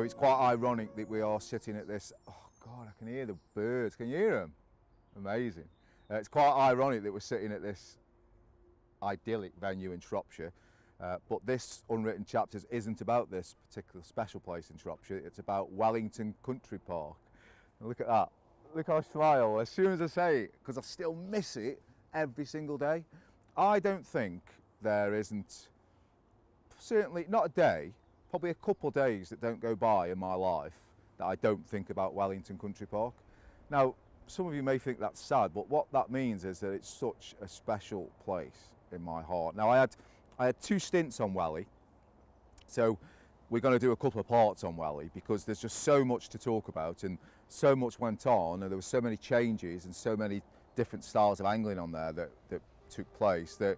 So it's quite ironic that we are sitting at this, oh God, I can hear the birds, can you hear them? Amazing. It's quite ironic that we're sitting at this idyllic venue in Shropshire, but this Unwritten Chapters isn't about this particular special place in Shropshire, it's about Wellington Country Park. And look at that, look how I smile as soon as I say it, because I still miss it every single day. I don't think there isn't, certainly not a day, probably a couple of days that don't go by in my life that I don't think about Wellington Country Park. Now, some of you may think that's sad, but what that means is that it's such a special place in my heart. Now, I had 2 stints on Welly, so we're going to do a couple of parts on Welly because there's just so much to talk about and so much went on, and there were so many changes and so many different styles of angling on there that took place that,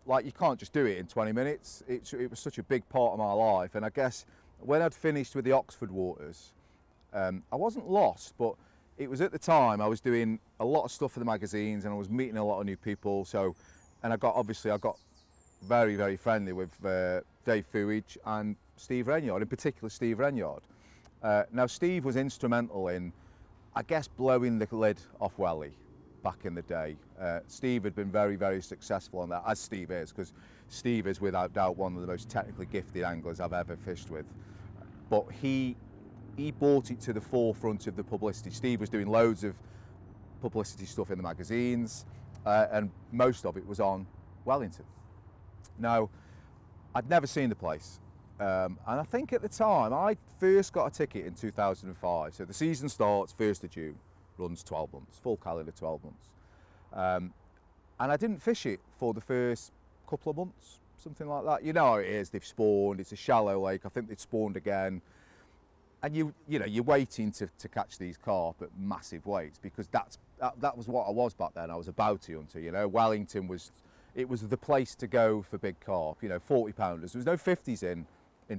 like, you can't just do it in 20 minutes. It was such a big part of my life, and I guess when I'd finished with the Oxford waters, I wasn't lost, but it was at the time I was doing a lot of stuff for the magazines and I was meeting a lot of new people. So, and I got very, very friendly with Dave Fuidge and Steve Renyard, in particular Steve Renyard. Now Steve was instrumental in, I guess, blowing the lid off Welly back in the day. Steve had been very, very successful on that, as Steve is, because Steve is without doubt one of the most technically gifted anglers I've ever fished with. But he brought it to the forefront of the publicity. Steve was doing loads of publicity stuff in the magazines, and most of it was on Wellington. Now, I'd never seen the place, and I think at the time I first got a ticket in 2005. So the season starts 1st of June, runs 12 months, full calendar 12 months. And I didn't fish it for the first couple of months, something like that. You know how it is, they've spawned, it's a shallow lake, I think they'd spawned again. And you know, you're waiting to catch these carp at massive weights, because that was what I was back then. I was a bounty hunter, you know. Wellington was the place to go for big carp, you know, 40 pounders. There was no 50s in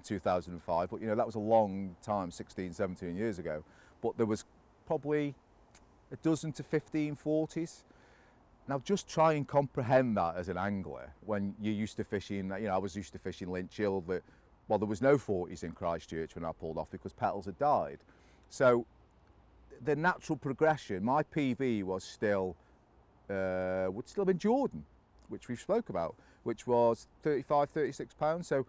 2005, but you know, that was a long time, 16, 17 years ago. But there was probably a dozen to 15 40s. Now just try and comprehend that as an angler when you're used to fishing, you know, I was used to fishing Lynch Hill, that, well, there was no 40s in Christchurch when I pulled off because petals had died. So the natural progression, my PB was still, would still have been Jordan, which we've spoke about, which was 35, 36 pounds. So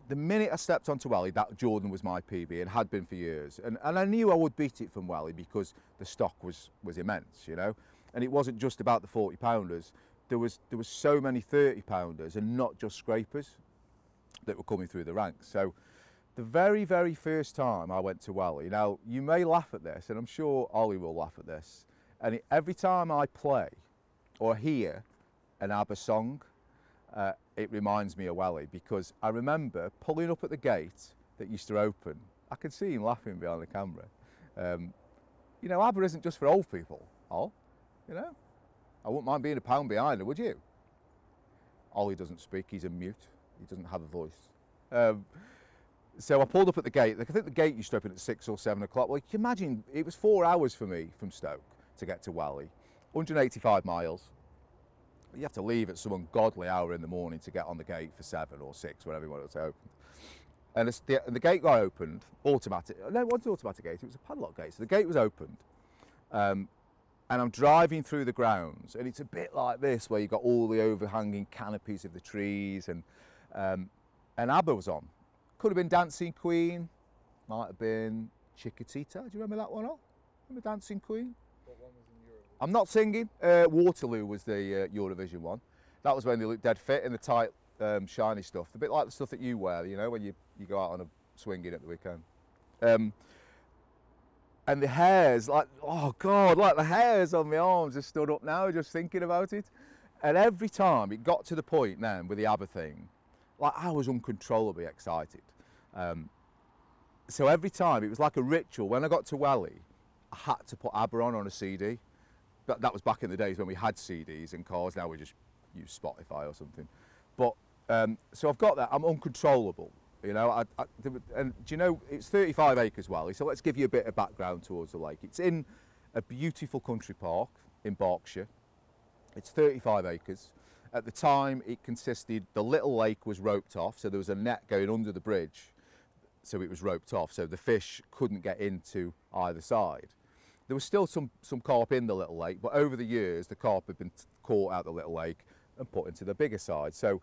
the minute I stepped onto Welly, that Jordan was my PB. It had been for years. And I knew I would beat it from Welly because the stock was immense, you know. And it wasn't just about the 40 pounders. There was so many 30 pounders and not just scrapers that were coming through the ranks. So the very, very first time I went to Welly, now you may laugh at this, and I'm sure Ollie will laugh at this, and every time I play or hear an ABBA song, it reminds me of Welly, because I remember pulling up at the gate that used to open. I could see him laughing behind the camera. You know, ABBA isn't just for old people, you know. I wouldn't mind being a pound behind her, would you? Ollie doesn't speak, he's a mute. He doesn't have a voice. So I pulled up at the gate. I think the gate used to open at 6 or 7 o'clock. Well, you can imagine, it was 4 hours for me from Stoke to get to Welly, 185 miles. You have to leave at some ungodly hour in the morning to get on the gate for 7 or 6, whenever you want it to open. And the gate got opened, automatic. No, it wasn't an automatic gate, it was a padlock gate. So the gate was opened, and I'm driving through the grounds, and it's a bit like this, where you've got all the overhanging canopies of the trees, and ABBA was on. Could have been Dancing Queen, might have been Chiquitita. Do you remember that one? Remember Dancing Queen? What one was in Europe? I'm not singing. Waterloo was the Eurovision one. That was when they looked dead fit in the tight, shiny stuff. A bit like the stuff that you wear, you know, when you go out on a swinging at the weekend. And the hairs, like, oh God, like the hairs on my arms just stood up now, just thinking about it. And every time it got to the point then with the ABBA thing, like, I was uncontrollably excited. So every time, it was like a ritual. When I got to Welly, I had to put ABBA on a CD. That was back in the days when we had CDs in cars. Now we just use Spotify or something. But, so I've got that, I'm uncontrollable. You know, and do you know, it's 35 acres Welly, so let's give you a bit of background towards the lake. It's in a beautiful country park in Berkshire. It's 35 acres. At the time, it consisted, the little lake was roped off, so there was a net going under the bridge. so it was roped off, so the fish couldn't get into either side. There was still some carp in the little lake, but over the years the carp had been caught out the little lake and put into the bigger side. So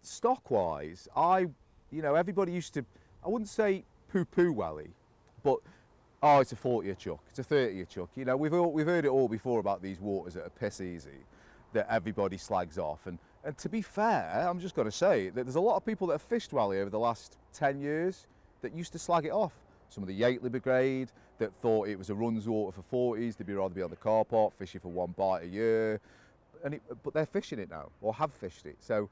stock-wise, everybody used to, I wouldn't say poo-poo Welly, but oh, it's a 40 chuck, it's a 30 chuck. You know, we've heard it all before about these waters that are piss easy, that everybody slags off. And to be fair, I'm just going to say that there's a lot of people that have fished Welly over the last 10 years that used to slag it off. Some of the Yateley Brigade that thought it was a runs water for 40s, they'd rather be on the car park fishing for one bite a year. But they're fishing it now, or have fished it. So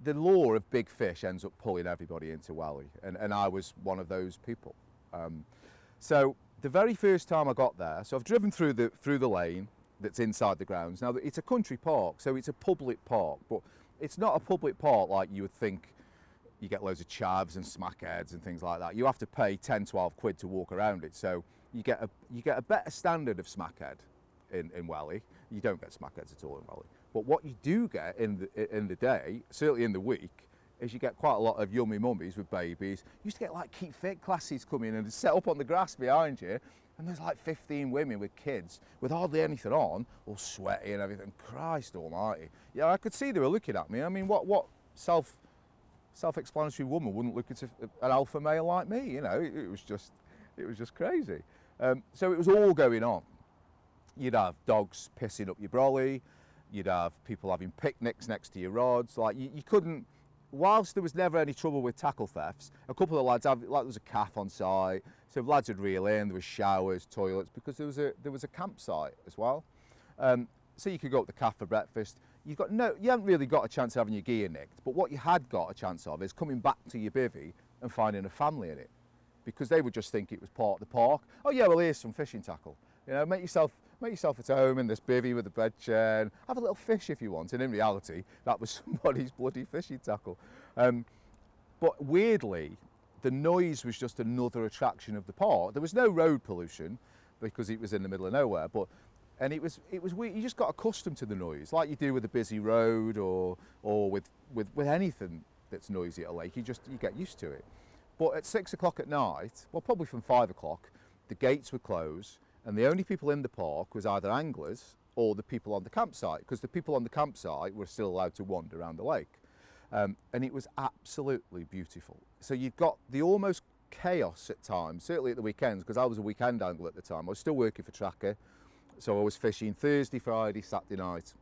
the law of big fish ends up pulling everybody into Welly, and I was one of those people. So the very first time I got there, so I've driven through the lane that's inside the grounds. Now it's a country park, so it's a public park, but it's not a public park like you would think. You get loads of chavs and smackheads and things like that. You have to pay 10, 12 quid to walk around it, so you get a better standard of smackhead in Welly. You don't get smackheads at all in Welly, but what you do get in the day, certainly in the week, is you get quite a lot of yummy mummies with babies. You used to get like keep fit classes come in and set up on the grass behind you, and there's like 15 women with kids with hardly anything on, all sweaty and everything. Christ almighty. Yeah, I could see they were looking at me. I mean, what self-explanatory woman wouldn't look at an alpha male like me? You know, it was just crazy. So it was all going on. You'd have dogs pissing up your brolly. You'd have people having picnics next to your rods. Like you couldn't. Whilst there was never any trouble with tackle thefts, a couple of lads there was a calf on site, so lads would reel in. There was showers, toilets, because there was a campsite as well. So you could go up the calf for breakfast. You haven't really got a chance of having your gear nicked, but what you had got a chance of is coming back to your bivvy and finding a family in it, because they would just think it was part of the park. Oh yeah, well here's some fishing tackle. You know, make yourself at home in this bivvy with a bed chair and have a little fish if you want. And in reality, that was somebody's bloody fishing tackle. But weirdly, the noise was just another attraction of the park. There was no road pollution because it was in the middle of nowhere, and it was weird. You just got accustomed to the noise, like you do with a busy road or with anything that's noisy at a lake. You get used to it. But at 6 o'clock at night, well, probably from 5 o'clock, the gates would close, and the only people in the park was either anglers or the people on the campsite, because the people on the campsite were still allowed to wander around the lake. And it was absolutely beautiful. So you've got the almost chaos at times, certainly at the weekends, because I was a weekend angler at the time. I was still working for Tracker, so I was fishing Thursday, Friday, Saturday night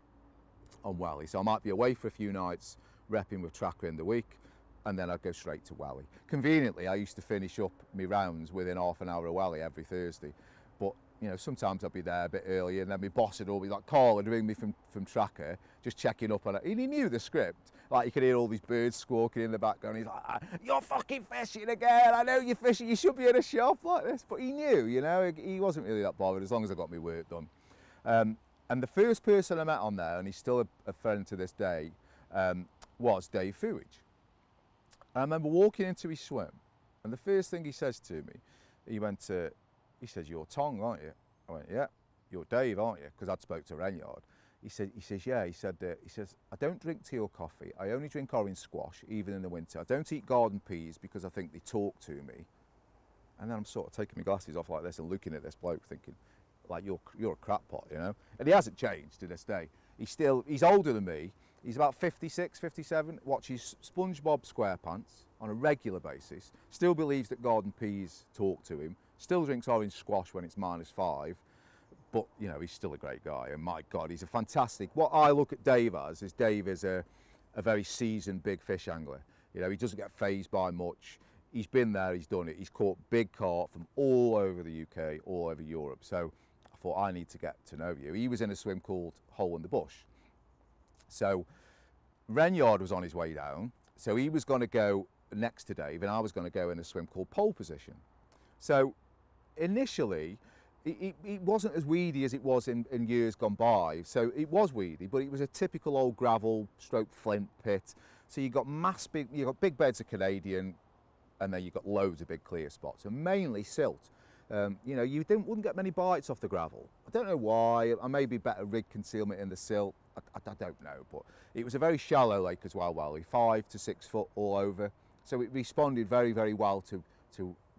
on Welly. So I might be away for a few nights repping with Tracker in the week, and then I'd go straight to Welly. Conveniently, I used to finish up my rounds within half an hour of Welly every Thursday. But you know, sometimes I'd be there a bit earlier, and then my boss would always like call and ring me from Tracker, just checking up on it. And he knew the script. Like you could hear all these birds squawking in the background. He's like, "You're fucking fishing again. I know you're fishing. You should be in a shop like this." But he knew, you know, he wasn't really that bothered as long as I got my work done. And the first person I met on there, and he's still a friend to this day, was Dave Fuidge. I remember walking into his swim, and the first thing he says to me, he says, "You're Tong, aren't you?" I went, "Yeah." "You're Dave, aren't you?" Because I'd spoke to Renyard. He says, "Yeah." He says, "I don't drink tea or coffee. I only drink orange squash, even in the winter. I don't eat garden peas because I think they talk to me." And then I'm sort of taking my glasses off like this and looking at this bloke thinking, like, you're a crap pot, you know? And he hasn't changed to this day. He's older than me. He's about 56, 57, watches SpongeBob SquarePants on a regular basis, still believes that garden peas talk to him, still drinks orange squash when it's -5, but, you know, he's still a great guy, and my God, he's a fantastic... What I look at Dave as is Dave is a very seasoned big fish angler. You know, he doesn't get fazed by much. He's been there, he's done it. He's caught big carp from all over the UK, all over Europe, so I thought, I need to get to know you. He was in a swim called Hole in the Bush. So Renyard was on his way down, so he was going to go next to Dave, and I was going to go in a swim called Pole Position. So initially, it wasn't as weedy as it was in years gone by. So it was weedy, but it was a typical old gravel stroke flint pit. So you got big beds of Canadian, and then you got loads of big clear spots, and mainly silt. You know, you wouldn't get many bites off the gravel. I don't know why. I maybe better rig concealment in the silt. I don't know, but it was a very shallow lake as well, Welly, 5 to 6 foot all over. So it responded very, very well to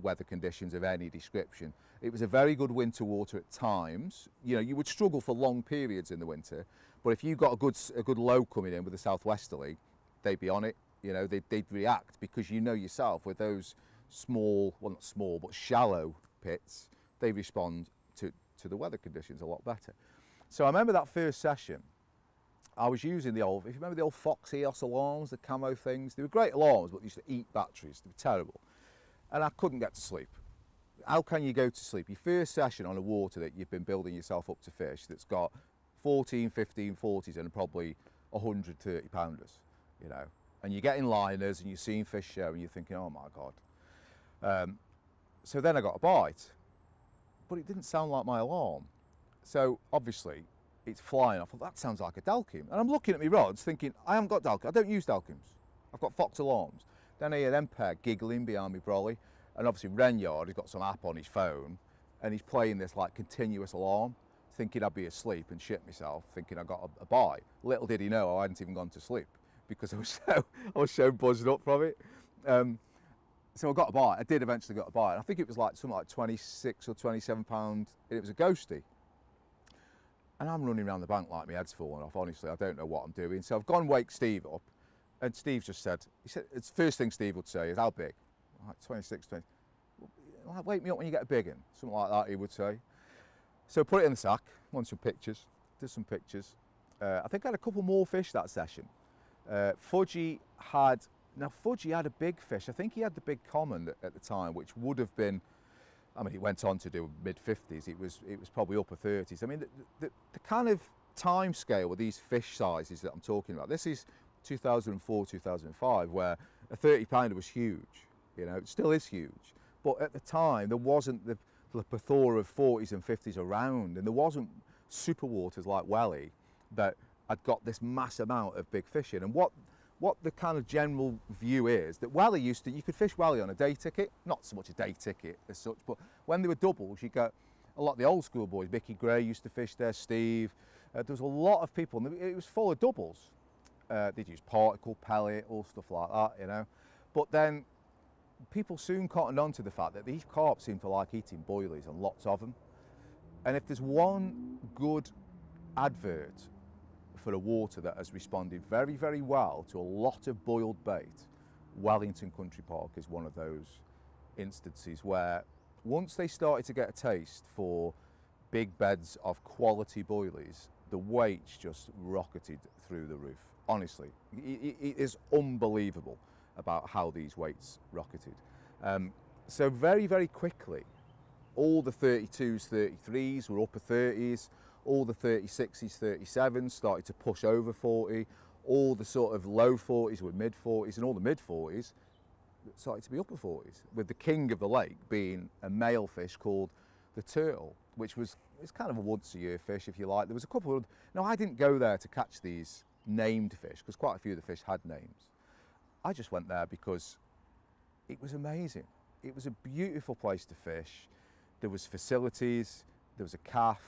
weather conditions of any description. It was a very good winter water at times. You know, you would struggle for long periods in the winter, but if you got a good low coming in with a southwesterly, they'd be on it. You know, they'd react, because you know yourself with those small, well not small, but shallow pits, they respond to the weather conditions a lot better. So I remember that first session, I was using the old, if you remember the old Fox EOS alarms, the camo things, they were great alarms, but they used to eat batteries, they were terrible. And I couldn't get to sleep. How can you go to sleep? Your first session on a water that you've been building yourself up to fish, that's got 14, 15, 40s and probably 130 pounders, you know, and you're getting liners and you're seeing fish show and you're thinking, oh my God. So then I got a bite, but it didn't sound like my alarm. So obviously it's flying. I thought, that sounds like a Dalkim. And I'm looking at my rods thinking, I haven't got Dalkim. I don't use Dalkims. I've got Fox alarms. Then I hear them pair giggling behind me brolly. And obviously Renyard, he's got some app on his phone and he's playing this like continuous alarm, thinking I'd be asleep and shit myself, thinking I got a bite. Little did he know I hadn't even gone to sleep, because I was so buzzed up from it. So I got a bite. I did eventually get a bite. I think it was like something like 26 or 27 pound. It was a ghostie. And I'm running around the bank like my head's falling off. Honestly, I don't know what I'm doing. So I've gone and wake Steve up, and Steve just said, it's the first thing Steve would say is, how big? Like 26, 20. Like, wake me up when you get a big one. Something like that he would say. So put it in the sack, want some pictures, did some pictures. I think I had a couple more fish that session. Fuidge had a big fish. I think he had the big common at the time, which would have been, I mean, he went on to do mid-50s. It was probably upper 30s. I mean, the kind of time scale with these fish sizes that I'm talking about, this is 2004, 2005, where a 30 pounder was huge. You know, it still is huge. But at the time, there wasn't the plethora of 40s and 50s around, and there wasn't super waters like Welly that had got this mass amount of big fish in. And what the kind of general view is that Welly you could fish Welly on a day ticket, not so much a day ticket as such, but when there were doubles, you got a lot of the old school boys. Mickey Gray used to fish there, Steve. There was a lot of people, and it was full of doubles. They'd use particle, pellet, all stuff like that, you know. But then people soon cottoned on to the fact that these carp seem to like eating boilies, and lots of them. And if there's one good advert for a water that has responded very, very well to a lot of boiled bait, Wellington Country Park is one of those instances where once they started to get a taste for big beds of quality boilies, the weights just rocketed through the roof. Honestly, it is unbelievable about how these weights rocketed. So very, very quickly, all the 32s, 33s were upper 30s, all the 36s, 37s started to push over 40, all the sort of low 40s were mid 40s, and all the mid 40s started to be upper 40s, with the king of the lake being a male fish called the turtle, which was, it's kind of a once a year fish, if you like. There was a couple of, no, I didn't go there to catch these named fish, because quite a few of the fish had names. I just went there because it was amazing. It was a beautiful place to fish. There was facilities, there was a calf,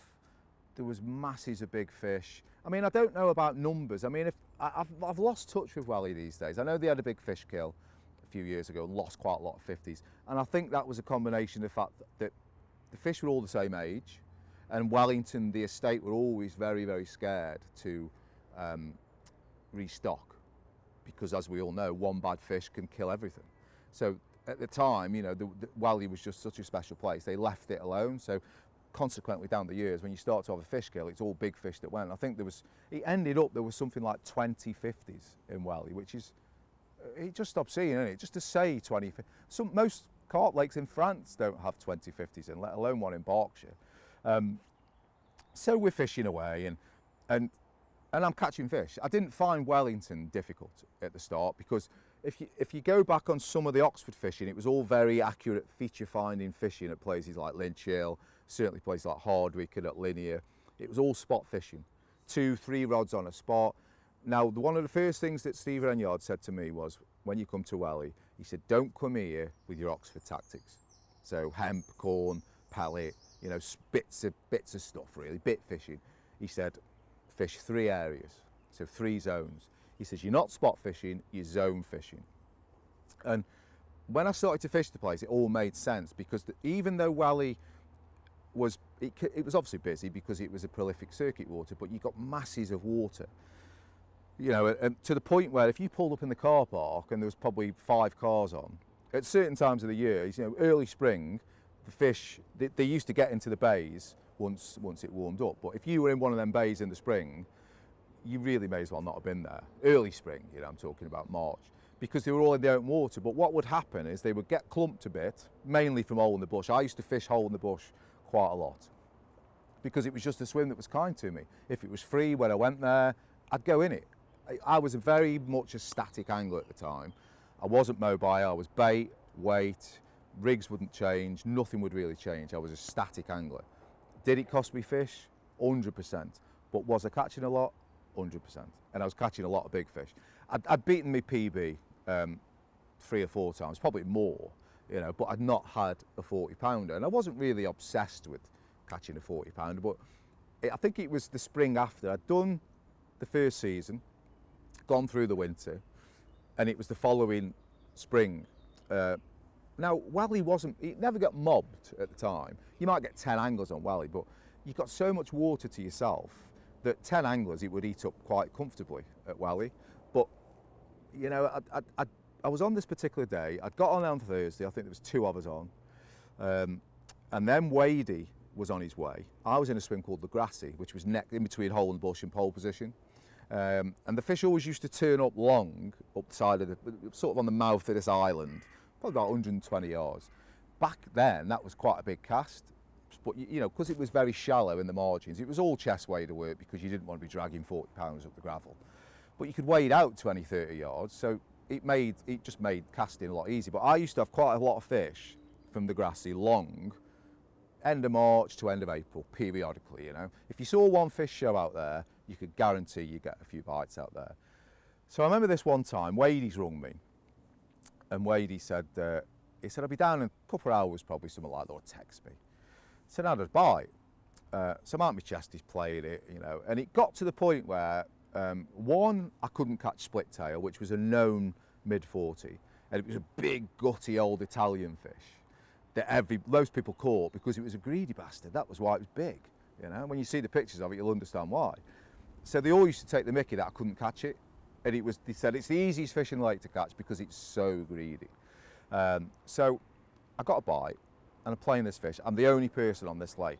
there was masses of big fish. I mean, I don't know about numbers. I mean, I've lost touch with Welly these days. I know they had a big fish kill a few years ago and lost quite a lot of 50s. And I think that was a combination of the fact that the fish were all the same age, and Wellington, the estate, were always very, very scared to restock, because as we all know, one bad fish can kill everything. So at the time, you know, the Welly was just such a special place. They left it alone. So consequently, down the years, when you start to have a fish kill, it's all big fish that went. I think it ended up, there was something like 20 50s in Welly, which is, it just stopped seeing, isn't it? Just to say 20, most carp lakes in France don't have 20 50s in, let alone one in Berkshire. So we're fishing away, and I'm catching fish. I didn't find Wellington difficult at the start, because if you go back on some of the Oxford fishing, it was all very accurate feature finding fishing at places like Lynch Hill, certainly places like Hardwick and at Linear. It was all spot fishing, 2-3 rods on a spot. Now, one of the first things that Steve Renyard said to me was, when you come to Welly, he said, don't come here with your Oxford tactics. So hemp, corn, pellet, you know, bits of stuff really, bit fishing. He said, fish 3 areas, so 3 zones. He says, you're not spot fishing, you're zone fishing. And when I started to fish the place, it all made sense, because even though Welly was, it was obviously busy because it was a prolific circuit water, but you got masses of water. You know, and to the point where if you pulled up in the car park and there was probably 5 cars on, at certain times of the year, you know, early spring, the fish, they used to get into the bays once it warmed up. But if you were in one of them bays in the spring, you really may as well not have been there. Early spring, you know, I'm talking about March, because they were all in the open water. But what would happen is they would get clumped a bit, mainly from hole in the bush. I used to fish hole in the bush quite a lot because it was just a swim that was kind to me. If it was free when I went there, I'd go in it. I was very much a static angler at the time. I wasn't mobile, I was bait, weight, rigs wouldn't change, nothing would really change. I was a static angler. Did it cost me fish? 100%. But was I catching a lot? 100%. And I was catching a lot of big fish. I'd beaten my PB 3 or 4 times, probably more, you know, but I'd not had a 40-pounder. And I wasn't really obsessed with catching a 40-pounder, but I think it was the spring after. I'd done the first season, gone through the winter, and it was the following spring. Now, Welly it never got mobbed at the time. You might get 10 anglers on Welly, but you've got so much water to yourself that 10 anglers it would eat up quite comfortably at Welly. But, you know, I was on this particular day, I'd got on Thursday, I think there was 2 of us on, and then Wadey was on his way. I was in a swim called the Grassy, which was in between hole in the bush and pole position. And the fish always used to turn up long up the side of sort of on the mouth of this island, probably about 120 yards. Back then, that was quite a big cast, but you know, because it was very shallow in the margins, it was all chest wader work because you didn't want to be dragging 40 pounds up the gravel. But you could wade out 20, 30 yards, so it just made casting a lot easier. But I used to have quite a lot of fish from the Grassy long, end of March to end of April, periodically, you know. If you saw one fish show out there, you could guarantee you get a few bites out there. So I remember this one time, Wadey's rung me, and Wadey said, I'll be down in a couple of hours, probably, something like that, or text me. I said, how'd I bite? So Mark Chesties played it, you know, and it got to the point where, one, I couldn't catch split tail, which was a known mid-40, and it was a big, gutty old Italian fish that most people caught because it was a greedy bastard. That was why it was big, you know. When you see the pictures of it, you'll understand why. So they all used to take the mickey that I couldn't catch it, and they said it's the easiest fish in the lake to catch because it's so greedy. So I got a bite, and I'm playing this fish. I'm the only person on this lake.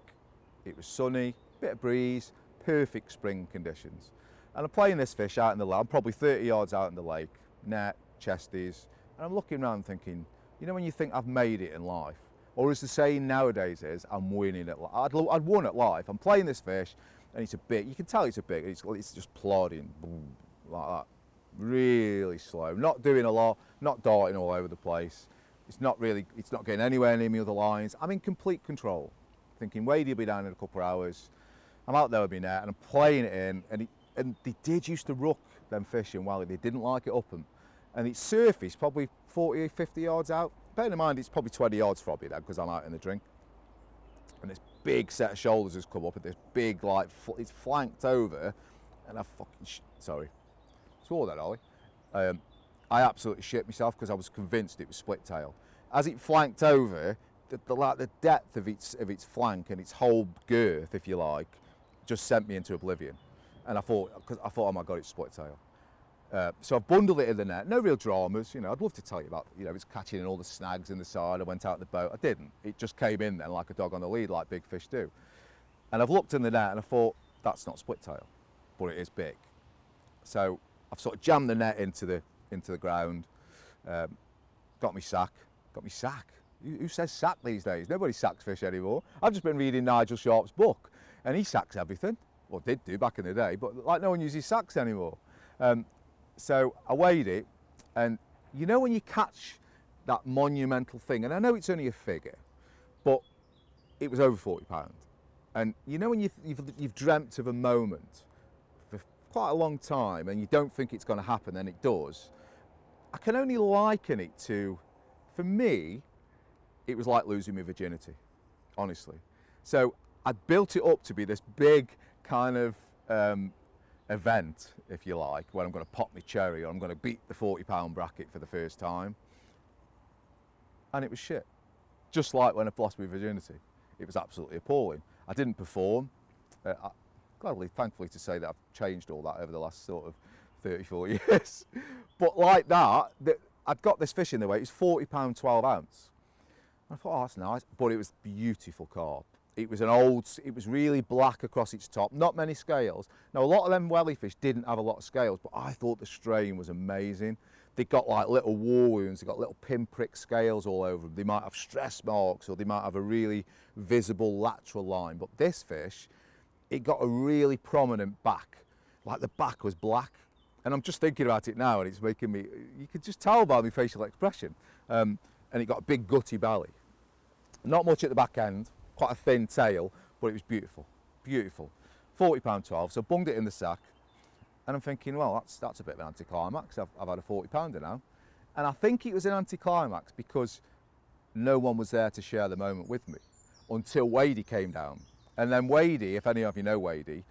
It was sunny, bit of breeze, perfect spring conditions. And I'm playing this fish out in the lake. I'm probably 30 yards out in the lake, net, chesties, and I'm looking around thinking, you know, when you think I've made it in life, or as the saying nowadays is, I'm winning at life. I'd won at life. I'm playing this fish, and it's a big, you can tell it's a big, it's just plodding, boom, like that. Really slow, not doing a lot, not darting all over the place. It's not getting anywhere near me other lines. I'm in complete control. Thinking, Wadey will be down in a couple of hours. I'm out there with my net, and I'm playing it in, and they did used to ruck them fish in Welly. They didn't like it up them. And it surfaced probably 40, 50 yards out. Bear in mind, it's probably 20 yards from me then, because I'm out in the drink. And this big set of shoulders has come up, and this big, like, it's flanked over, and I fucking, sorry, swore that, Ollie. I absolutely shit myself because I was convinced it was split tail. As it flanked over, the depth of its flank and its whole girth, if you like, just sent me into oblivion. And I thought, oh my God, it's split tail. So I bundled it in the net, no real dramas, you know. I'd love to tell you about, you know, it's catching in all the snags in the side. I went out in the boat, I didn't. It just came in then like a dog on the lead, like big fish do. And I've looked in the net and I thought, that's not split tail, but it is big. So I've sort of jammed the net into the ground, got me sack. Who says sack these days? Nobody sacks fish anymore. I've just been reading Nigel Sharp's book, and he sacks everything. Well, did do back in the day, but like no one uses sacks anymore. So I weighed it, and you know when you catch that monumental thing, and I know it's only a figure, but it was over 40 pounds. And you know when you've dreamt of a moment for quite a long time, and you don't think it's going to happen, then it does. I can only liken it to, for me, it was like losing my virginity, honestly. So I built it up to be this big kind of event, if you like, where I'm going to pop my cherry, or I'm going to beat the 40 pound bracket for the first time. and it was shit. Just like when I lost my virginity. It was absolutely appalling. I didn't perform. Thankfully to say that I've changed all that over the last sort of 34 years. But like that, I'd got this fish in the way, it was £40 12 ounce. I thought, oh, that's nice, but it was beautiful carp. It was it was really black across its top, not many scales. Now, a lot of them welly fish didn't have a lot of scales, but I thought the strain was amazing. They got like little war wounds, they got little pinprick scales all over them. They might have stress marks, or they might have a really visible lateral line. But this fish, it got a really prominent back, like the back was black. And I'm just thinking about it now, and it's making me, you could just tell by my facial expression. And it got a big gutty belly. Not much at the back end, quite a thin tail, but it was beautiful, beautiful. £40 12, so bunged it in the sack. And I'm thinking, well, that's a bit of an anticlimax. I've had a 40-pounder now. And I think it was an anticlimax because no one was there to share the moment with me until Wadey came down. And then Wadey, if any of you know Wadey,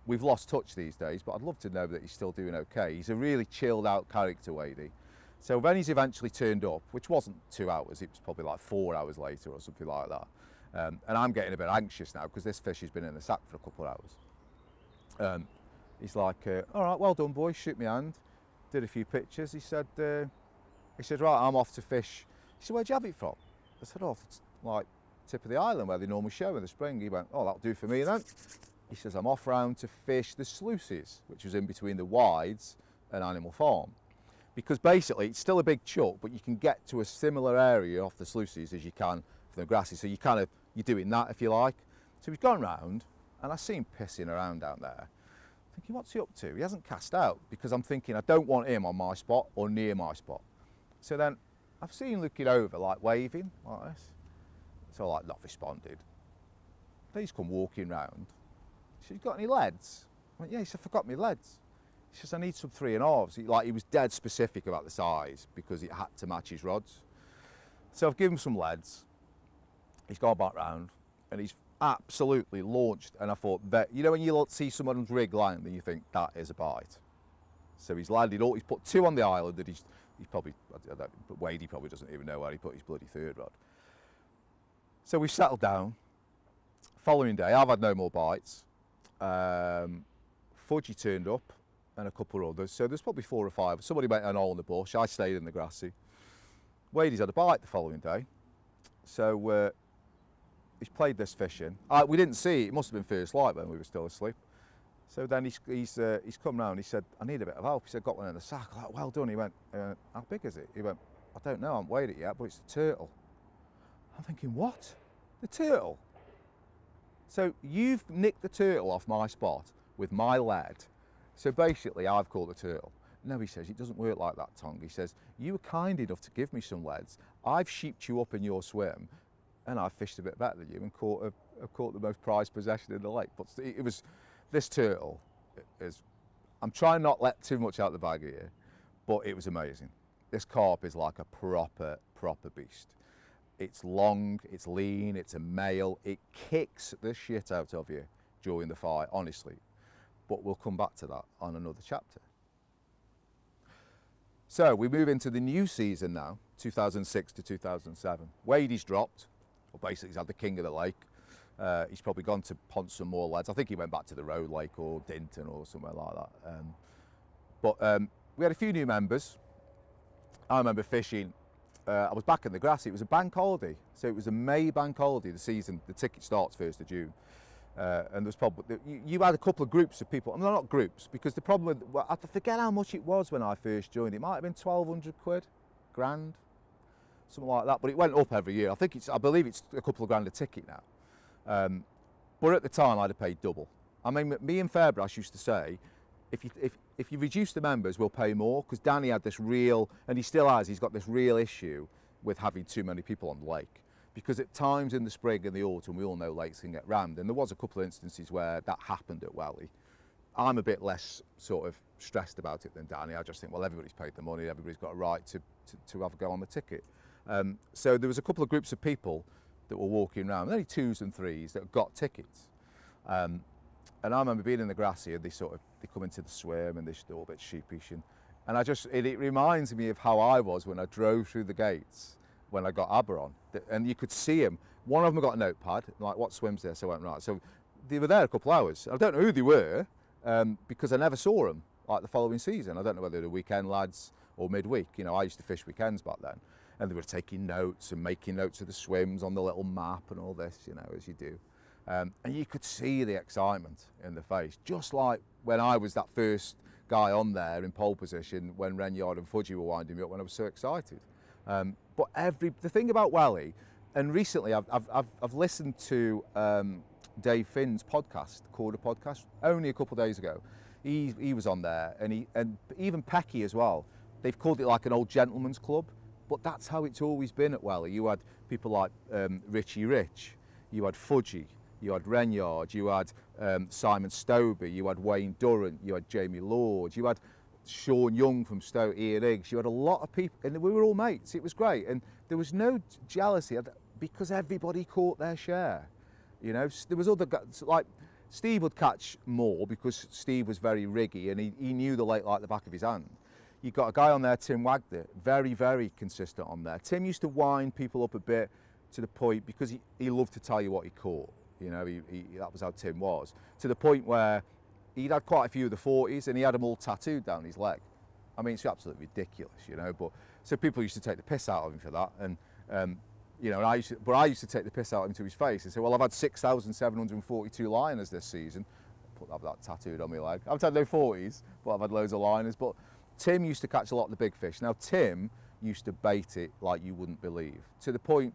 we've lost touch these days, but I'd love to know that he's still doing okay. He's a really chilled out character, Wadey. So when he's eventually turned up, which wasn't 2 hours, it was probably like 4 hours later or something like that. And I'm getting a bit anxious now because this fish has been in the sack for a couple of hours. He's like, all right, well done, boy, shook my hand, did a few pictures. He said, right, I'm off to fish. He said, where'd you have it from? I said, oh, it's like tip of the island where they normally show in the spring. He went, oh, that'll do for me then. He says, I'm off round to fish the sluices, which was in between the Wides and Animal Farm. Because basically it's still a big chuck, but you can get to a similar area off the sluices as you can from the grasses. So you're doing that if you like. So he's gone round and I see him pissing around down there. Thinking, what's he up to? He hasn't cast out, because I'm thinking I don't want him on my spot or near my spot. So then I've seen him looking over, like waving like this. So I not responded. Then he's come walking round. He said, you got any leads? I went, yeah. He said, I forgot my leads. He says, I need some 3.5s. He was dead specific about the size because it had to match his rods. So I've given him some leads. He's gone back round and he's absolutely launched. And I thought, that, you know when you see someone's rig land and you think, that is a bite. So he's landed all, he's put 2 on the island that he's probably, but Wadey probably doesn't even know where he put his bloody 3rd rod. So we've settled down. Following day, I've had no more bites. Fuidge turned up and a couple of others. So there's probably 4 or 5. Somebody made an hole in the bush. I stayed in the grassy. Wadey's had a bite the following day. So he's played this fishing. We didn't see it. It must have been first light when we were still asleep. So then he's come round. He said, I need a bit of help. He said, got one in the sack. I'm like, well done. He went, how big is it? He went, I don't know. I haven't weighed it yet, but it's the turtle. I'm thinking, what? The turtle? So you've nicked the turtle off my spot with my lead. So basically, I've caught the turtle. No, he says, it doesn't work like that, Tong. He says, you were kind enough to give me some leads. I've sheeped you up in your swim, and I've fished a bit better than you and caught the most prized possession in the lake. But it was, this turtle is, I'm trying not to let too much out of the bag here, but it was amazing. This carp is like a proper beast. It's long, it's lean, it's a male. It kicks the shit out of you during the fight, honestly. But we'll come back to that on another chapter. So we move into the new season now, 2006 to 2007. Wadey's dropped, well basically he's had the king of the lake. He's probably gone to punt some more lads. I think he went back to the Road Lake or Dinton or somewhere like that. But we had a few new members. I remember fishing. I was back in the grass. It was a bank holiday, so it was a May bank holiday. The season, the ticket starts 1st of June, and there's probably you had a couple of groups of people. No, not groups, because the problem with, well, I forget how much it was when I first joined. It might have been 1,200 quid, grand, something like that. But it went up every year. I believe it's a couple of grand a ticket now. But at the time, I'd have paid double. I mean, me and Fairbrass used to say, if you reduce the members, we'll pay more, because Danny had this real, and he still has, he's got this real issue with having too many people on the lake. Because at times in the spring and the autumn, we all know lakes can get rammed, and there was a couple of instances where that happened at Welly. I'm a bit less sort of stressed about it than Danny. I just think, well, everybody's paid the money, everybody's got a right to have a go on the ticket. So there was a couple of groups of people that were walking around, only 2s and 3s that got tickets. And I remember being in the grassy, and they come into the swim and they're still a bit sheepish. And it reminds me of how I was when I drove through the gates when I got ABBA on, and you could see them. One of them got a notepad, like, what swims there? So I went, right. So they were there a couple of hours. I don't know who they were, because I never saw them like the following season. I don't know whether they were weekend lads or midweek. You know, I used to fish weekends back then, and they were taking notes and making notes of the swims on the little map and all this, you know, as you do. And you could see the excitement in the face, just like when I was that first guy on there in pole position when Renyard and Fuidge were winding me up, when I was so excited. But the thing about Welly, and recently I've listened to Dave Fuidge's podcast, Quarter Podcast, only a couple of days ago. He was on there, and even Pecky as well. They've called it like an old gentleman's club, but that's how it's always been at Welly. You had people like Richie Rich, you had Fuidge, you had Renyard, you had Simon Stobie, you had Wayne Durrant, you had Jamie Lord, you had Sean Young from Stoke, Ian Higgs. You had a lot of people, and we were all mates. It was great, and there was no jealousy because everybody caught their share. You know, there was other guys, like Steve would catch more because Steve was very riggy and he knew the lake like the back of his hand. You got a guy on there, Tim Wagner, very, very consistent on there. Tim used to wind people up a bit to the point, because he loved to tell you what he caught. You know, that was how Tim was. To the point where he'd had quite a few of the 40s and he had them all tattooed down his leg. I mean, it's absolutely ridiculous, you know. But so people used to take the piss out of him for that, and you know, I used to take the piss out of him to his face and say, well, I've had 6,742 liners this season. I've that tattooed on my leg. I've had no 40s, but I've had loads of liners. But Tim used to catch a lot of the big fish. Now, Tim used to bait it like you wouldn't believe, to the point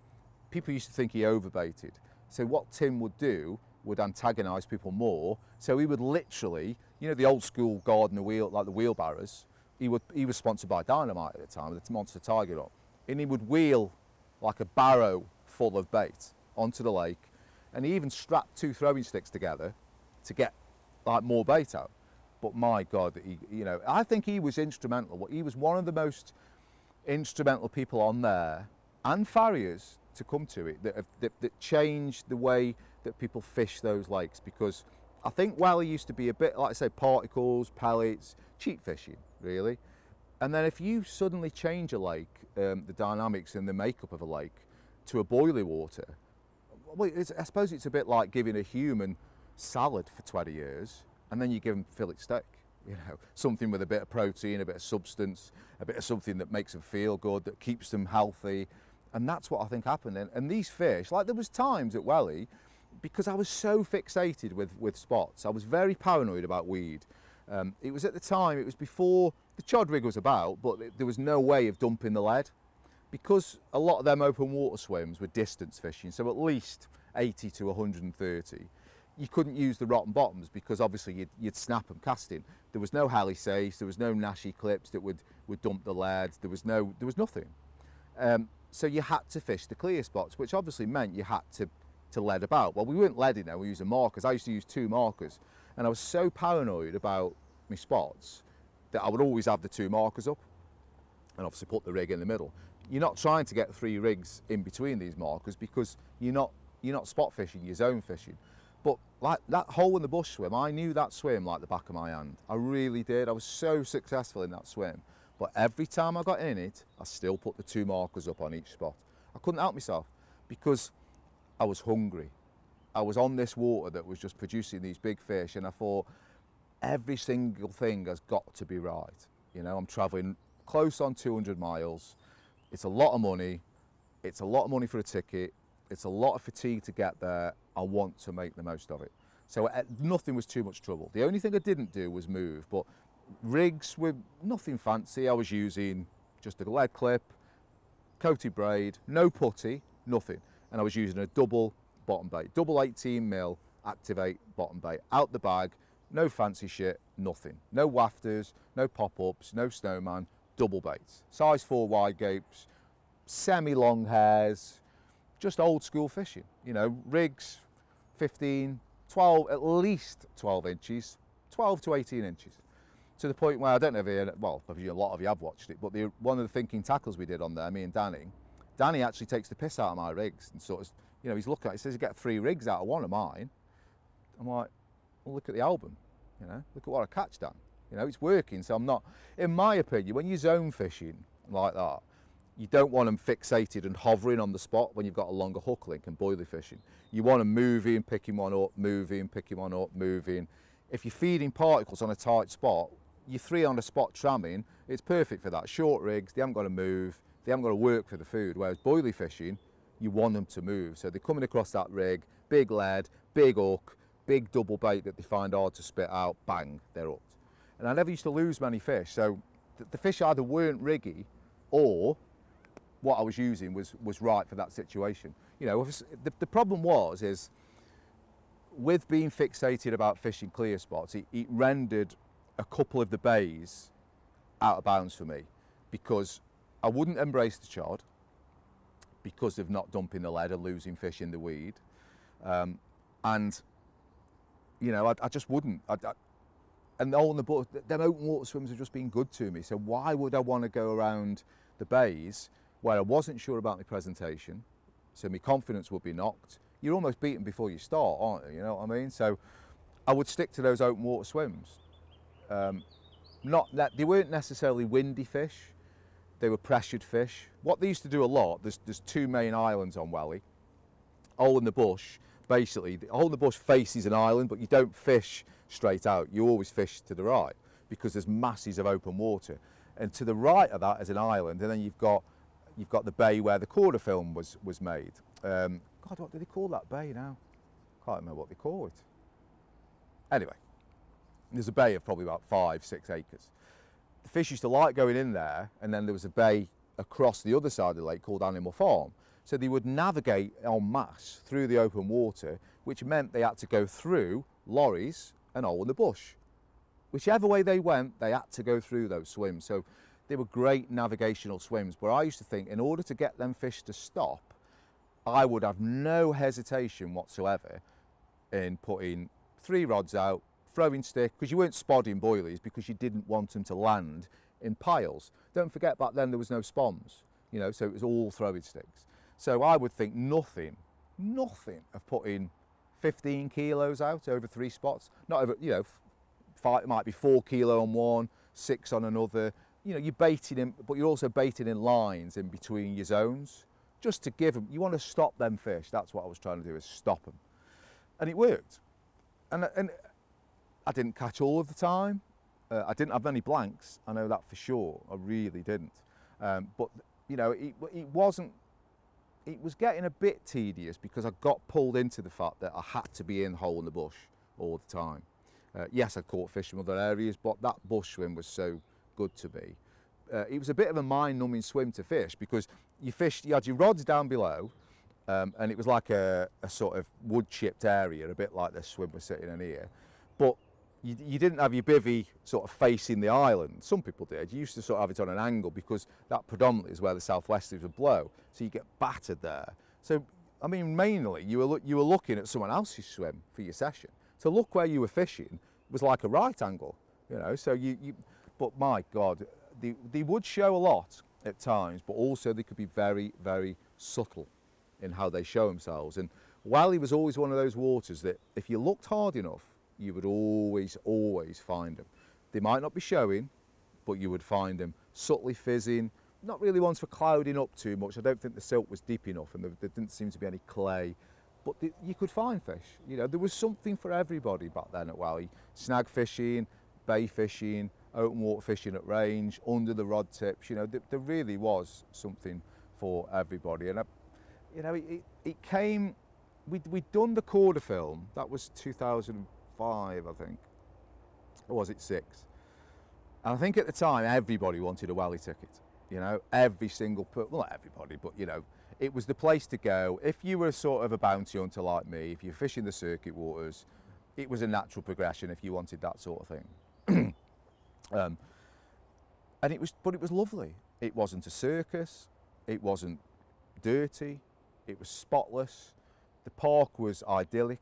people used to think he overbaited. So what Tim would do would antagonise people more. So he would literally, you know, the old school Gardner wheel, like the wheelbarrows, he was sponsored by Dynamite at the time, the Monster Tiger up, and he would wheel like a barrow full of bait onto the lake, and he even strapped 2 throwing sticks together to get like more bait out. But my God, you know, I think he was instrumental. He was one of the most instrumental people on there, and farriers to come to it, that changed the way that people fish those lakes. Because I think Welly used to be a bit, like I say, particles, pellets, cheap fishing, really. And then if you suddenly change a lake, the dynamics and the makeup of a lake, to a boilie water, well, I suppose it's a bit like giving a human salad for 20 years and then you give them fillet steak, you know, something with a bit of protein, a bit of substance, a bit of something that makes them feel good, that keeps them healthy. And that's what I think happened. And these fish, like there was times at Welly, because I was so fixated with spots, I was very paranoid about weed. It was at the time, it was before the chod rig was about, but there was no way of dumping the lead. Because a lot of them open water swims were distance fishing, so at least 80 to 130. You couldn't use the rotten bottoms because obviously you'd snap them casting. There was no heli safes, there was no Nashi clips that would dump the lead, there was nothing. So you had to fish the clear spots, which obviously meant you had to lead about. Well, we weren't leading there, we were using markers. I used to use 2 markers, and I was so paranoid about my spots that I would always have the 2 markers up and obviously put the rig in the middle. You're not trying to get 3 rigs in between these markers because you're not spot fishing, you're zone fishing. But like that hole in the bush swim, I knew that swim like the back of my hand. I really did. I was so successful in that swim. But every time I got in it, I still put the 2 markers up on each spot. I couldn't help myself because I was hungry. I was on this water that was just producing these big fish, and I thought every single thing has got to be right. You know, I'm traveling close on 200 miles. It's a lot of money. It's a lot of money for a ticket. It's a lot of fatigue to get there. I want to make the most of it. So nothing was too much trouble. The only thing I didn't do was move, but rigs were nothing fancy. I was using just a lead clip, coated braid, no putty, nothing. And I was using a double bottom bait, double 18mm activate bottom bait, out the bag, no fancy shit, nothing. No wafters, no pop-ups, no snowman, double baits. Size 4 wide gapes, semi-long hairs, just old school fishing. You know, rigs 15, 12, at least 12 inches, 12 to 18 inches. To the point where, I don't know if well, a lot of you have watched it, but one of the thinking tackles we did on there, me and Danny actually takes the piss out of my rigs and sort of, you know, he's looking at it, he says you get 3 rigs out of one of mine. I'm like, well, look at the album, you know, look at what I catch, Dan. You know, it's working, so I'm not, in my opinion, when you're zone fishing like that, You don't want them fixated and hovering on the spot when you've got a longer hook link and boilie fishing. You want them moving, picking one up, moving, picking one up, moving. If you're feeding particles on a tight spot, you're 3 on a spot tramming, it's perfect for that. Short rigs, they haven't got to move, they haven't got to work for the food, whereas boilie fishing, you want them to move. So they're coming across that rig, big lead, big hook, big double bait that they find hard to spit out, bang, they're hooked. And I never used to lose many fish, so the fish either weren't riggy or what I was using was right for that situation. You know, the problem is with being fixated about fishing clear spots, it rendered a couple of the bays out of bounds for me, because I wouldn't embrace the chod because of not dumping the lead or losing fish in the weed, and you know, I just wouldn't. And all in the book, them open water swims have just been good to me. So why would I want to go around the bays where I wasn't sure about my presentation, so my confidence would be knocked? You're almost beaten before you start, aren't you? You know what I mean? So I would stick to those open water swims. Not that they weren't necessarily windy fish, they were pressured fish. What they used to do a lot, there's 2 main islands on Welly. Hole in the bush, basically, the hole in the bush faces an island, but you don't fish straight out, you always fish to the right, because there's masses of open water. And to the right of that is an island, and then you've got the bay where the quarter film was made. God, what do they call that bay now? Can't remember what they call it. Anyway, there's a bay of probably about 5-6 acres. The fish used to like going in there, and then there was a bay across the other side of the lake called Animal Farm. So they would navigate en masse through the open water, which meant they had to go through lorries and hole in the bush. Whichever way they went, they had to go through those swims. So they were great navigational swims, but I used to think in order to get them fish to stop, I would have no hesitation whatsoever in putting 3 rods out, throwing stick, because you weren't spodding boilies because you didn't want them to land in piles. Don't forget, back then there was no spons, you know, so it was all throwing sticks. So I would think nothing of putting 15 kilos out over 3 spots, not over, you know, 5, it might be 4 kilo on one, 6 on another. You know, you're baiting in, but you're also baiting in lines in between your zones, just to give them, you want to stop them fish. That's what I was trying to do, is stop them. And it worked. And I didn't catch all of the time. I didn't have many blanks, I know that for sure, I really didn't. But, you know, it was getting a bit tedious because I got pulled into the fact that I had to be in hole in the bush all the time. Yes, I caught fish from other areas, but that bush swim was so good to me. It was a bit of a mind-numbing swim to fish, because you had your rods down below, and it was like a sort of wood-chipped area, a bit like this swim we're sitting in here. But you didn't have your bivvy sort of facing the island. Some people did. You used to sort of have it on an angle, because that predominantly is where the southwesters would blow, so you get battered there. So, I mean, mainly you were looking at someone else's swim for your session. To look where you were fishing was like a right angle, you know. So but my God, they would show a lot at times, but also they could be very, very subtle in how they show themselves. And Welly was always one of those waters that if you looked hard enough, you would always find them. They might not be showing, but you would find them subtly fizzing, not really ones for clouding up too much. I don't think the silt was deep enough, and there didn't seem to be any clay, but you could find fish. You know, there was something for everybody back then at Welly. Snag fishing, bay fishing, open water fishing at range, under the rod tips. You know, there really was something for everybody. And you know, it came. We'd done the quarter film. That was 2005, I think. Or was it 6? And I think at the time everybody wanted a Welly ticket. You know, every single well, not everybody, but you know, it was the place to go. If you were sort of a bounty hunter like me, if you're fishing the circuit waters, it was a natural progression if you wanted that sort of thing. And it was lovely. It wasn't a circus. It wasn't dirty. It was spotless. The park was idyllic.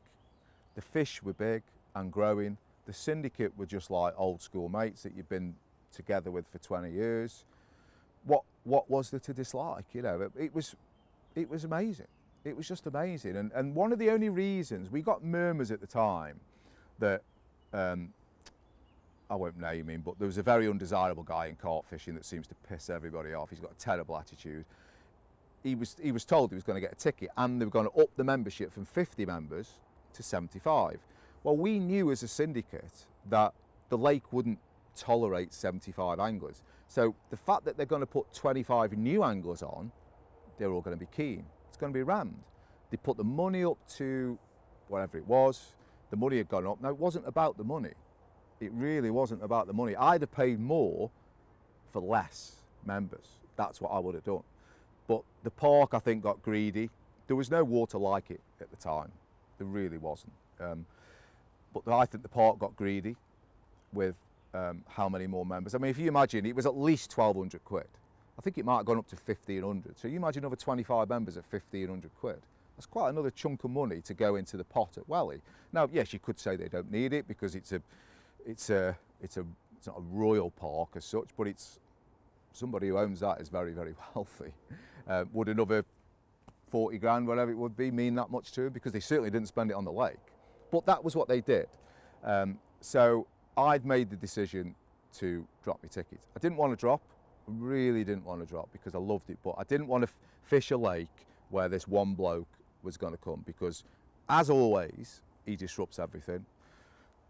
The fish were big and growing. The syndicate were just like old school mates that you've been together with for 20 years. What was there to dislike? You know, it was amazing. It was just amazing. And one of the only reasons, we got murmurs at the time that I won't name him, but there was a very undesirable guy in carp fishing that seems to piss everybody off. He's got a terrible attitude. He was told he was going to get a ticket, and they were going to up the membership from 50 members to 75. Well, we knew as a syndicate that the lake wouldn't tolerate 75 anglers. So the fact that they're going to put 25 new anglers on, they're all going to be keen. It's going to be rammed. They put the money up to whatever it was. The money had gone up. Now, it wasn't about the money. It really wasn't about the money. I'd have paid more for less members. That's what I would have done. But the park, I think, got greedy. There was no water like it at the time. There really wasn't. But I think the park got greedy with how many more members. I mean, if you imagine, it was at least 1,200 quid. I think it might have gone up to 1,500. So you imagine another 25 members at 1,500 quid. That's quite another chunk of money to go into the pot at Welly. Now, yes, you could say they don't need it because it's not a royal park as such, but it's somebody who owns that is very, very wealthy. Would another 40 grand, whatever it would be, mean that much to them? Because they certainly didn't spend it on the lake. But that was what they did. So I'd made the decision to drop my tickets. I didn't want to drop. I really didn't want to drop because I loved it. But I didn't want to fish a lake where this one bloke was going to come, because as always, he disrupts everything.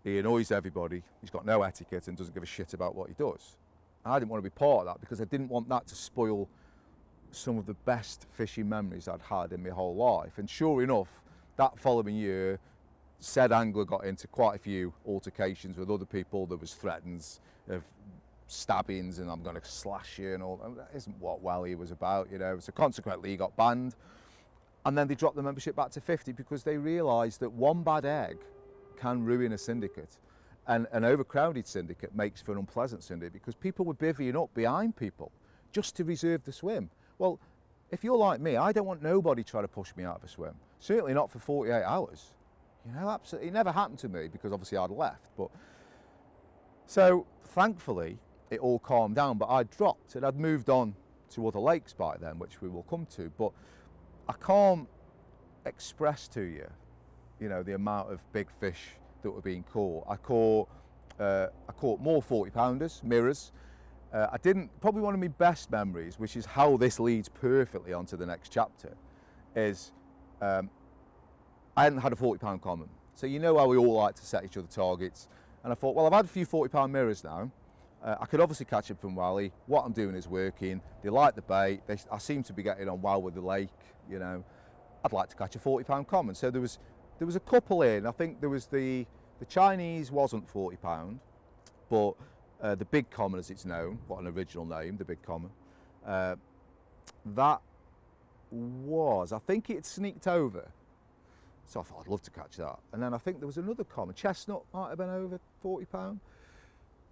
He annoys everybody. He's got no etiquette and doesn't give a shit about what he does. I didn't want to be part of that because I didn't want that to spoil some of the best fishing memories I'd had in my whole life. And sure enough, that following year, said angler got into quite a few altercations with other people. There was threats of stabbings and I'm going to slash you and all. That isn't what Welly was about, you know. So consequently, he got banned. And then they dropped the membership back to 50 because they realised that one bad egg can ruin a syndicate. And an overcrowded syndicate makes for an unpleasant syndicate because people were bivvying up behind people just to reserve the swim. Well, if you're like me, I don't want nobody trying to push me out of a swim. Certainly not for 48 hours. You know, absolutely. It never happened to me because obviously I'd left. But so thankfully, it all calmed down, but I'd dropped and I'd moved on to other lakes by then, which we will come to. But I can't express to you, you know, the amount of big fish that were being caught. I caught more 40-pounders, mirrors. Probably one of my best memories, which is how this leads perfectly onto the next chapter, is I hadn't had a 40-pound common. So you know how we all like to set each other targets. And I thought, well, I've had a few 40-pound mirrors now. I could obviously catch them from Welly. What I'm doing is working. They like the bait. I seem to be getting on well with the lake, you know. I'd like to catch a 40-pound common. So there was a couple in. I think there was the Chinese wasn't 40-pound, but the big common, as it's known, what an original name, the big common, that was, I think it sneaked over. So I thought I'd love to catch that. And then I think there was another common, chestnut might have been over 40-pound.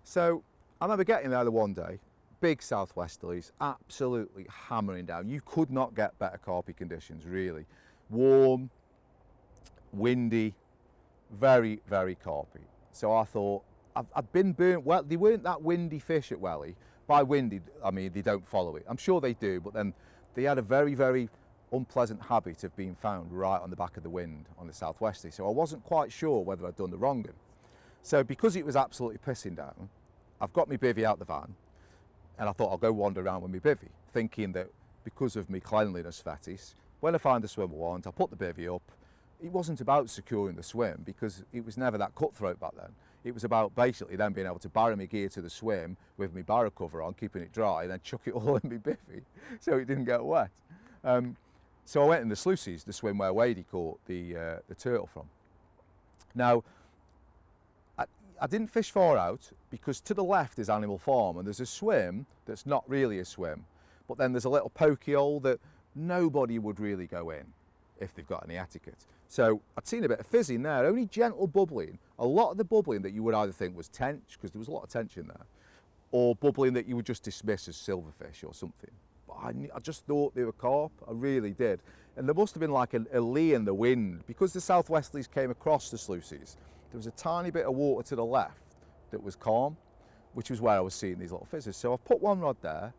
So I remember getting there the one day, big southwesterlies, absolutely hammering down. You could not get better carpy conditions, really. Warm, windy, very, very carpy. So I thought, I've been burnt. Well, they weren't that windy fish at Welly. By windy, I mean they don't follow it. I'm sure they do, but then they had a very, very unpleasant habit of being found right on the back of the wind on the southwesterly. So I wasn't quite sure whether I'd done the wrong one. So because it was absolutely pissing down, I've got my bivvy out the van, and I thought I'll go wander around with my bivvy, thinking that because of my cleanliness fetish, when I find a swim I want, I'll put the bivvy up. It wasn't about securing the swim because it was never that cutthroat back then. It was about basically then being able to barrow my gear to the swim with my barrow cover on, keeping it dry, and then chuck it all in my bivvy so it didn't get wet. So I went in the sluices, the swim where Wadey caught the turtle from. Now, I didn't fish far out because to the left is Animal Farm and there's a swim that's not really a swim, but then there's a little pokey hole that nobody would really go in if they've got any etiquette. So I'd seen a bit of fizzing there, only gentle bubbling. A lot of the bubbling that you would either think was tench, because there was a lot of tension there, or bubbling that you would just dismiss as silverfish or something. But I just thought they were carp, I really did. And there must have been like a lee in the wind, because the southwesterlies came across the sluices. There was a tiny bit of water to the left that was calm, which was where I was seeing these little fizzes. So I put one rod there,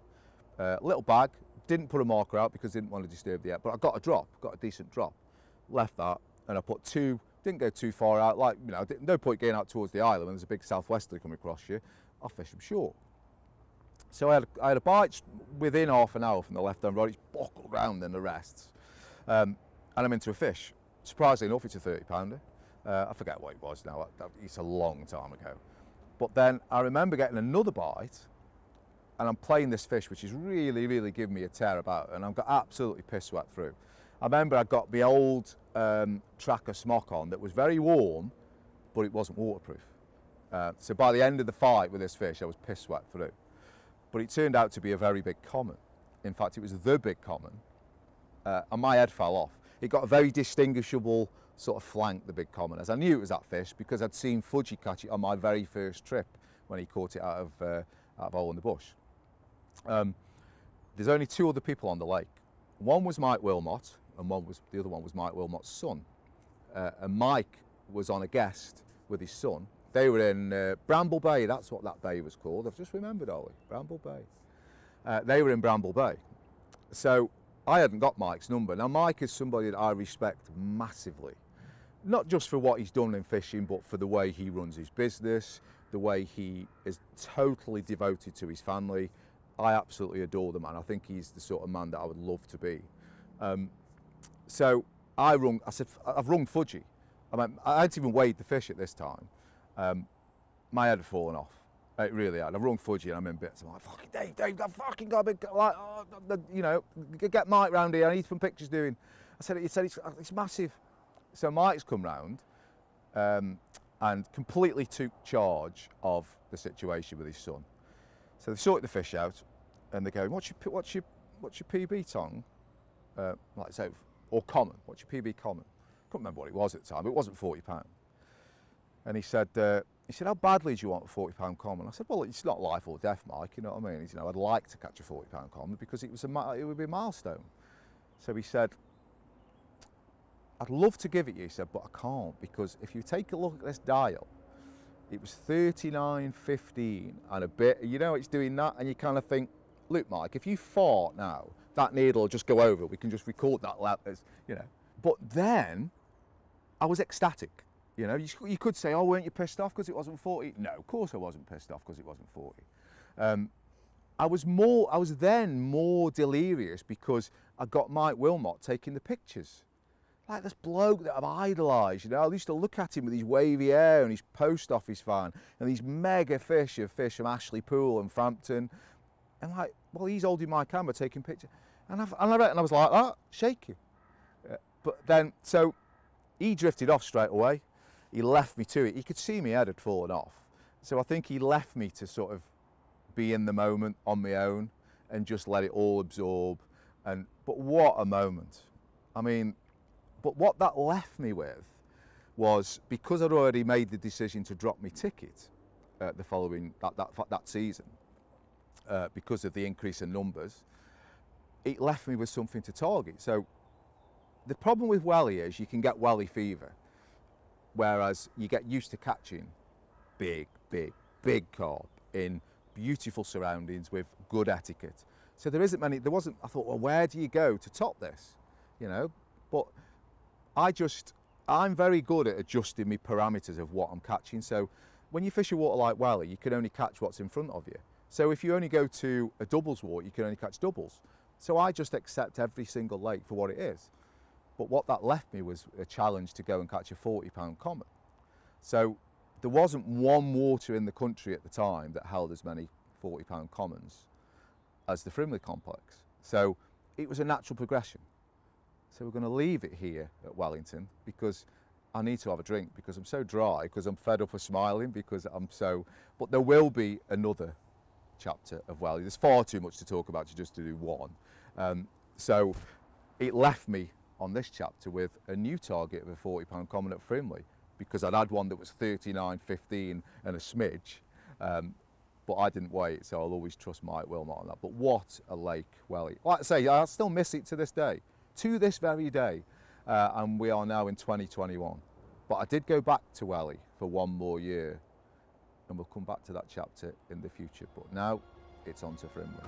little bag, didn't put a marker out because I didn't want to disturb the air, but I got a drop, got a decent drop. Left that, and I put two didn't go too far out, like, you know, no point getting out towards the island when there's a big southwesterly coming across you. I'll fish them short. So I had a bite within half an hour from the left-hand rod. It's buckled round than the rest. And I'm into a fish. Surprisingly enough, it's a 30-pounder. I forget what it was now, it's a long time ago. But then I remember getting another bite, and I'm playing this fish, which is really, really giving me a tear about, and I've got absolutely piss sweat through. I remember I got the old tracker smock on that was very warm, but it wasn't waterproof. So by the end of the fight with this fish, I was piss sweat through. But it turned out to be a very big common. In fact, it was the big common, and my head fell off. It got a very distinguishable sort of flank, the big common, as I knew it was that fish because I'd seen Fuidge catch it on my very first trip when he caught it out of a hole in the bush. There's only 2 other people on the lake. One was Mike Willmott, and the other one was Mike Willmott's son. And Mike was on a guest with his son. They were in Bramble Bay, that's what that bay was called. I've just remembered, Ollie, Bramble Bay. They were in Bramble Bay. So I hadn't got Mike's number. Now Mike is somebody that I respect massively. Not just for what he's done in fishing, but for the way he runs his business, the way he is totally devoted to his family. I absolutely adore the man. I think he's the sort of man that I would love to be. So I said, I've rung Fuidge. I hadn't even weighed the fish at this time. My head had fallen off. It really had. I've rung Fuidge and I'm in bits. I'm like, fucking Dave, I've fucking got a big, like, you know, get Mike round here. I need some pictures doing. He said it's massive. So Mike's come round and completely took charge of the situation with his son. So they've sorted the fish out, and they're going, what's your PB, Tong? Like so, or common? What's your PB common? Couldn't remember what it was at the time. It wasn't £40. And he said, how badly do you want a £40 common? I said, well, it's not life or death, Mike. You know what I mean? You know, I'd like to catch a £40 common because it would be a milestone. So he said, I'd love to give it you, he said, but I can't, because if you take a look at this dial, it was 39.15 and a bit, you know, it's doing that, and you kind of think, look, Mike, if you fart now, that needle will just go over, we can just record that as, you know. But then, I was ecstatic, you know. You could say, oh, weren't you pissed off because it wasn't 40? No, of course I wasn't pissed off because it wasn't 40. I was then more delirious because I got Mike Willmott taking the pictures. Like this bloke that I've idolised, you know. I used to look at him with his wavy hair and his post office van and these mega fish from Ashley Pool and Frampton. And like, well, he's holding my camera taking pictures. And I was like that, shaky. But then, so he drifted off straight away. He left me to it. He could see my head had fallen off. So I think he left me to sort of be in the moment on my own and just let it all absorb. But what a moment. I mean, but what that left me with was, because I'd already made the decision to drop my ticket the following, that season, because of the increase in numbers, it left me with something to target. So the problem with Welly is you can get Welly fever, whereas you get used to catching big carp in beautiful surroundings with good etiquette. So there wasn't, I thought, well, where do you go to top this? You know, but I'm very good at adjusting my parameters of what I'm catching. So when you fish a water like Welly, you can only catch what's in front of you. So if you only go to a doubles water, you can only catch doubles. So I just accept every single lake for what it is. But what that left me was a challenge to go and catch a £40 common. So there wasn't one water in the country at the time that held as many £40 commons as the Frimley complex. So it was a natural progression. So we're going to leave it here at Wellington because I need to have a drink, because I'm so dry, because I'm fed up of smiling, because but there will be another chapter of Welly. There's far too much to talk about just to do one. So it left me on this chapter with a new target of a £40 common at Frimley, because I'd had one that was 39.15 and a smidge, but I didn't wait, so I'll always trust Mike Willmott on that. But what a lake, Welly. Like I say, I still miss it to this day, to this very day, and we are now in 2021. But I did go back to Welly for one more year, and we'll come back to that chapter in the future. But now it's on to Frimley.